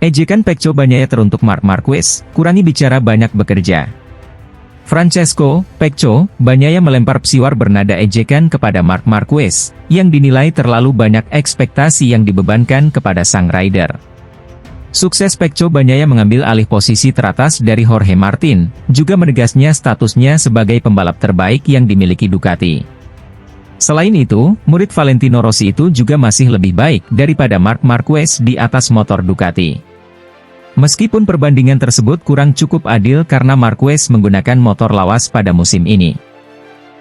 Ejekan Pecco Bagnaia teruntuk Marc Marquez, kurangi bicara banyak bekerja. Francesco Pecco Bagnaia melempar psiwar bernada ejekan kepada Marc Marquez, yang dinilai terlalu banyak ekspektasi yang dibebankan kepada sang rider. Sukses Pecco Bagnaia mengambil alih posisi teratas dari Jorge Martin, juga menegasnya statusnya sebagai pembalap terbaik yang dimiliki Ducati. Selain itu, murid Valentino Rossi itu juga masih lebih baik daripada Marc Marquez di atas motor Ducati. Meskipun perbandingan tersebut kurang cukup adil karena Marquez menggunakan motor lawas pada musim ini.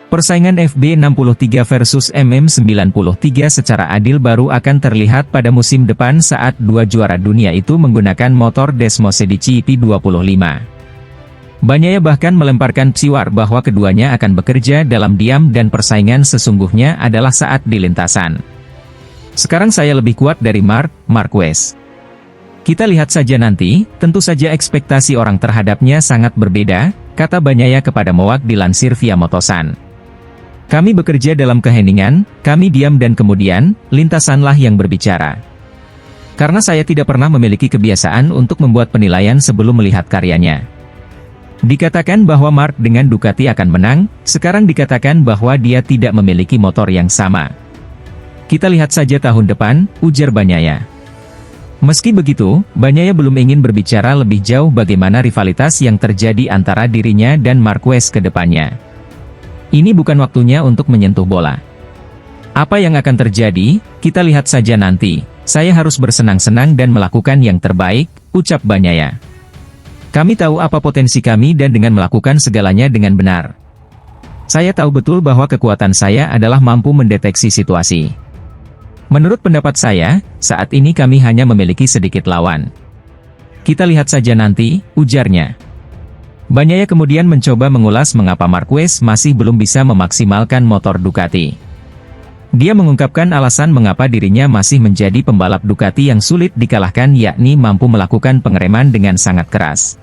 Persaingan FB63 versus MM93 secara adil baru akan terlihat pada musim depan saat dua juara dunia itu menggunakan motor Desmosedici IP25. Bagnaia bahkan melemparkan psiwar bahwa keduanya akan bekerja dalam diam dan persaingan sesungguhnya adalah saat di lintasan. Sekarang saya lebih kuat dari Marquez. Kita lihat saja nanti, tentu saja ekspektasi orang terhadapnya sangat berbeda, kata Bagnaia kepada Mowak dilansir via Motosan. Kami bekerja dalam keheningan, kami diam dan kemudian, lintasanlah yang berbicara. Karena saya tidak pernah memiliki kebiasaan untuk membuat penilaian sebelum melihat karyanya. Dikatakan bahwa Marc dengan Ducati akan menang, sekarang dikatakan bahwa dia tidak memiliki motor yang sama. Kita lihat saja tahun depan, ujar Bagnaia. Meski begitu, Bagnaia belum ingin berbicara lebih jauh bagaimana rivalitas yang terjadi antara dirinya dan Marquez ke depannya. Ini bukan waktunya untuk menyentuh bola. Apa yang akan terjadi, kita lihat saja nanti. Saya harus bersenang-senang dan melakukan yang terbaik, ucap Bagnaia. Kami tahu apa potensi kami dan dengan melakukan segalanya dengan benar. Saya tahu betul bahwa kekuatan saya adalah mampu mendeteksi situasi. Menurut pendapat saya, saat ini kami hanya memiliki sedikit lawan. Kita lihat saja nanti, ujarnya. Bagnaia kemudian mencoba mengulas mengapa Marquez masih belum bisa memaksimalkan motor Ducati. Dia mengungkapkan alasan mengapa dirinya masih menjadi pembalap Ducati yang sulit dikalahkan yakni mampu melakukan pengereman dengan sangat keras.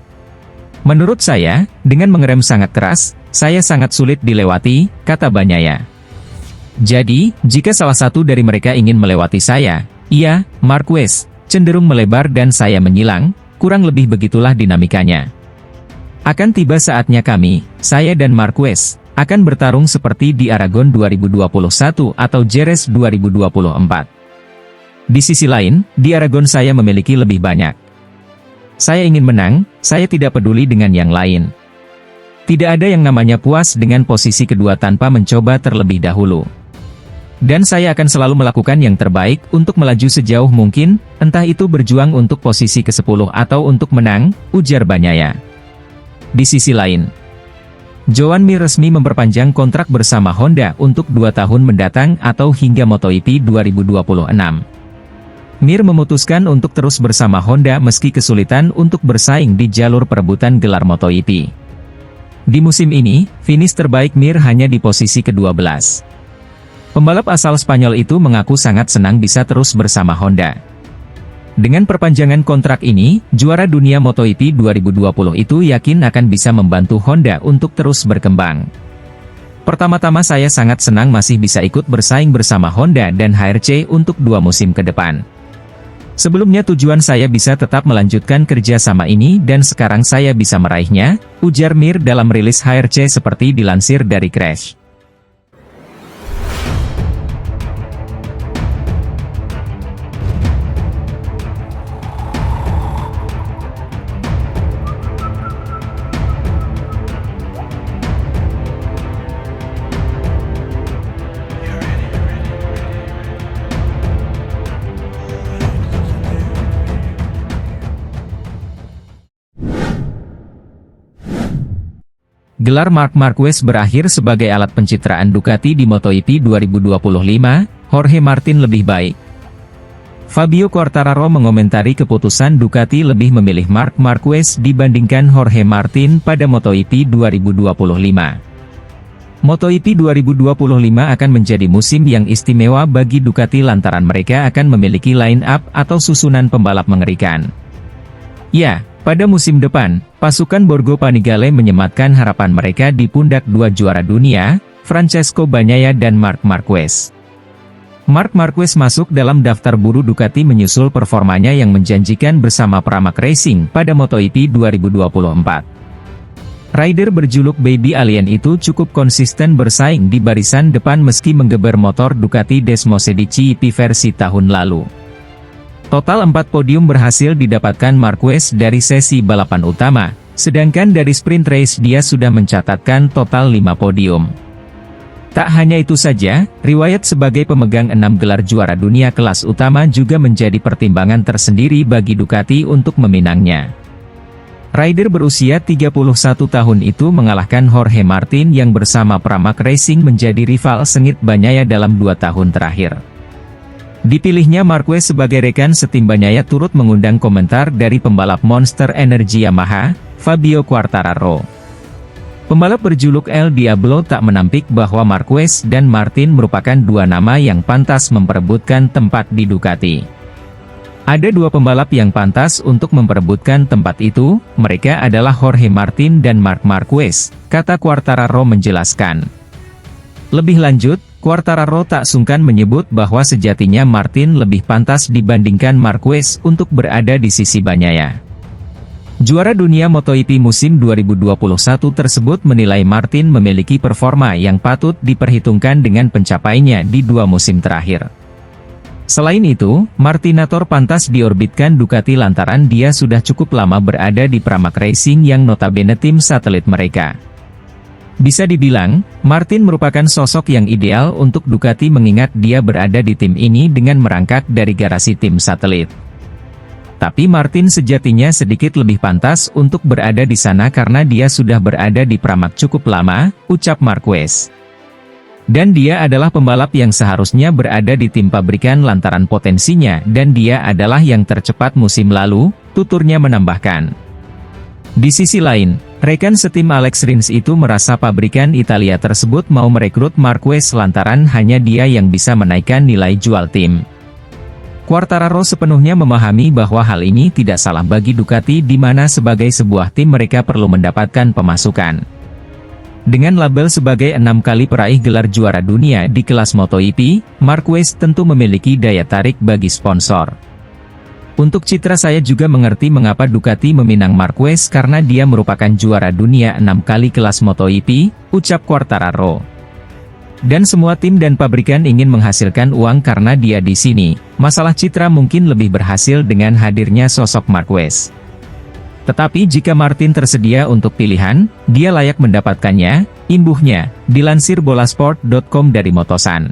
Menurut saya, dengan mengerem sangat keras, saya sangat sulit dilewati, kata Bagnaia. Jadi, jika salah satu dari mereka ingin melewati saya, iya, Marquez, cenderung melebar dan saya menyilang, kurang lebih begitulah dinamikanya. Akan tiba saatnya kami, saya dan Marquez, akan bertarung seperti di Aragon 2021 atau Jerez 2024. Di sisi lain, di Aragon saya memiliki lebih banyak. Saya ingin menang, saya tidak peduli dengan yang lain. Tidak ada yang namanya puas dengan posisi kedua tanpa mencoba terlebih dahulu. Dan saya akan selalu melakukan yang terbaik untuk melaju sejauh mungkin, entah itu berjuang untuk posisi ke-10 atau untuk menang, ujar Bagnaia. Di sisi lain, Joan Mir resmi memperpanjang kontrak bersama Honda untuk 2 tahun mendatang atau hingga MotoGP 2026. Mir memutuskan untuk terus bersama Honda meski kesulitan untuk bersaing di jalur perebutan gelar MotoGP. Di musim ini, finish terbaik Mir hanya di posisi ke-12. Pembalap asal Spanyol itu mengaku sangat senang bisa terus bersama Honda. Dengan perpanjangan kontrak ini, juara dunia MotoGP 2020 itu yakin akan bisa membantu Honda untuk terus berkembang. Pertama-tama saya sangat senang masih bisa ikut bersaing bersama Honda dan HRC untuk 2 musim ke depan. Sebelumnya tujuan saya bisa tetap melanjutkan kerja sama ini dan sekarang saya bisa meraihnya, ujar Mir dalam rilis HRC seperti dilansir dari Crash. Gelar Marc Marquez berakhir sebagai alat pencitraan Ducati di MotoGP 2025, Jorge Martin lebih baik. Fabio Quartararo mengomentari keputusan Ducati lebih memilih Marc Marquez dibandingkan Jorge Martin pada MotoGP 2025. MotoGP 2025 akan menjadi musim yang istimewa bagi Ducati lantaran mereka akan memiliki line-up atau susunan pembalap mengerikan. Ya, pada musim depan, pasukan Borgo Panigale menyematkan harapan mereka di pundak 2 juara dunia, Francesco Bagnaia dan Marc Marquez. Marc Marquez masuk dalam daftar buru Ducati menyusul performanya yang menjanjikan bersama Pramac Racing pada MotoGP 2024. Rider berjuluk Baby Alien itu cukup konsisten bersaing di barisan depan meski menggeber motor Ducati Desmosedici versi tahun lalu. Total 4 podium berhasil didapatkan Marquez dari sesi balapan utama, sedangkan dari sprint race dia sudah mencatatkan total 5 podium. Tak hanya itu saja, riwayat sebagai pemegang 6 gelar juara dunia kelas utama juga menjadi pertimbangan tersendiri bagi Ducati untuk meminangnya. Rider berusia 31 tahun itu mengalahkan Jorge Martin yang bersama Pramac Racing menjadi rival sengit Bagnaia dalam 2 tahun terakhir. Dipilihnya Marquez sebagai rekan setim Bagnaia turut mengundang komentar dari pembalap Monster Energy Yamaha, Fabio Quartararo. Pembalap berjuluk El Diablo tak menampik bahwa Marquez dan Martin merupakan 2 nama yang pantas memperebutkan tempat di Ducati. Ada 2 pembalap yang pantas untuk memperebutkan tempat itu, mereka adalah Jorge Martin dan Marc Marquez, kata Quartararo menjelaskan. Lebih lanjut, Quartararo tak sungkan menyebut bahwa sejatinya Martin lebih pantas dibandingkan Marquez untuk berada di sisi Bagnaia. Juara dunia MotoGP musim 2021 tersebut menilai Martin memiliki performa yang patut diperhitungkan dengan pencapaiannya di 2 musim terakhir. Selain itu, Martinator pantas diorbitkan Ducati lantaran dia sudah cukup lama berada di Pramac Racing yang notabene tim satelit mereka. Bisa dibilang, Martin merupakan sosok yang ideal untuk Ducati mengingat dia berada di tim ini dengan merangkak dari garasi tim satelit. Tapi Martin sejatinya sedikit lebih pantas untuk berada di sana karena dia sudah berada di Pramac cukup lama, ucap Marquez. Dan dia adalah pembalap yang seharusnya berada di tim pabrikan lantaran potensinya dan dia adalah yang tercepat musim lalu, tuturnya menambahkan. Di sisi lain, rekan setim Alex Rins itu merasa pabrikan Italia tersebut mau merekrut Marquez lantaran hanya dia yang bisa menaikkan nilai jual tim. Quartararo sepenuhnya memahami bahwa hal ini tidak salah bagi Ducati di mana sebagai sebuah tim mereka perlu mendapatkan pemasukan. Dengan label sebagai 6 kali peraih gelar juara dunia di kelas MotoGP, Marquez tentu memiliki daya tarik bagi sponsor. Untuk citra saya juga mengerti mengapa Ducati meminang Marquez karena dia merupakan juara dunia 6 kali kelas MotoGP, ucap Quartararo. Dan semua tim dan pabrikan ingin menghasilkan uang karena dia di sini. Masalah citra mungkin lebih berhasil dengan hadirnya sosok Marquez. Tetapi jika Martin tersedia untuk pilihan, dia layak mendapatkannya, imbuhnya, dilansir bolasport.com dari Motosan.